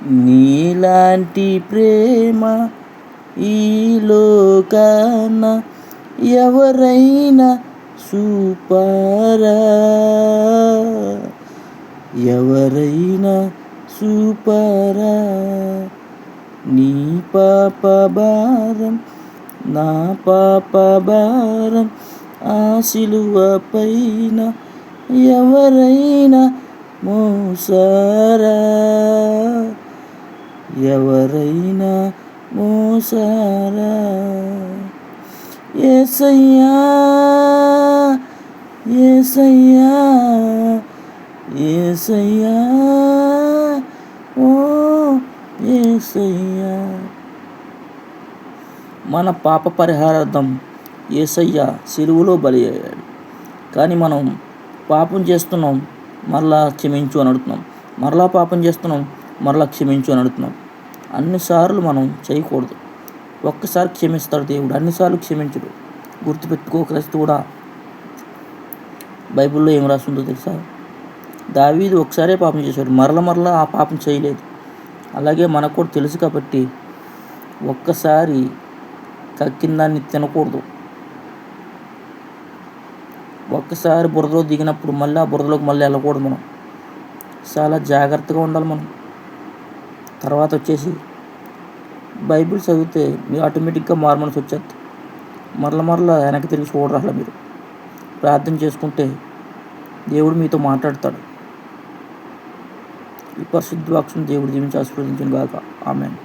నీలాంటి ప్రేమ ఈ లోకాన ఎవరైనా చూపారా, ఎవరైనా చూపారా. నీ పాప భారం నా పాప భారం ఆ సిలువ పైన ఎవరైనా మోసారా, ఎవరైనా మోసారా. యేసయ్యా యేసయ్యా యేసయ్యా ఓ యేసయ్యా. మన పాప పరిహారార్థం యేసయ్య సిలువలో బలి అయ్యాడు. కానీ మనం పాపం చేస్తున్నాం, మరలా క్షమించు అని అడుగుతున్నాం. మరలా పాపం చేస్తున్నాం, మరలా క్షమించు అని అడుగుతున్నాం. అన్నిసార్లు మనం చేయకూడదు. ఒక్కసారి క్షమిస్తాడు దేవుడు, అన్నిసార్లు క్షమించడు. గుర్తుపెట్టుకో క్రైస్తవుడా. బైబిల్లో ఏం రాస్తుందో తెలుసా? దావీదు ఒకసారే పాపం చేశాడు, మరలా ఆ పాపం చేయలేదు. అలాగే మనకు కూడా తెలుసు కాబట్టి ఒక్కసారి కక్కిందాన్ని తినకూడదు. ఒక్కసారి బురదలో దిగినప్పుడు మళ్ళీ ఆ బురదలోకి మళ్ళీ వెళ్ళకూడదు. మనం చాలా జాగ్రత్తగా ఉండాలి. మనం తర్వాత వచ్చేసి బైబిల్ చదివితే మీరు ఆటోమేటిక్గా మారుమనసు వచ్చేది. మరలా వెనక్కి తిరిగి చూడరు. అలా మీరు ప్రార్థన చేసుకుంటే దేవుడు మీతో మాట్లాడతాడు. ఈ పరిశుద్ధ వాక్యం దేవుడు దీవించి ఆశీర్వదించును గాక. ఆమేన్.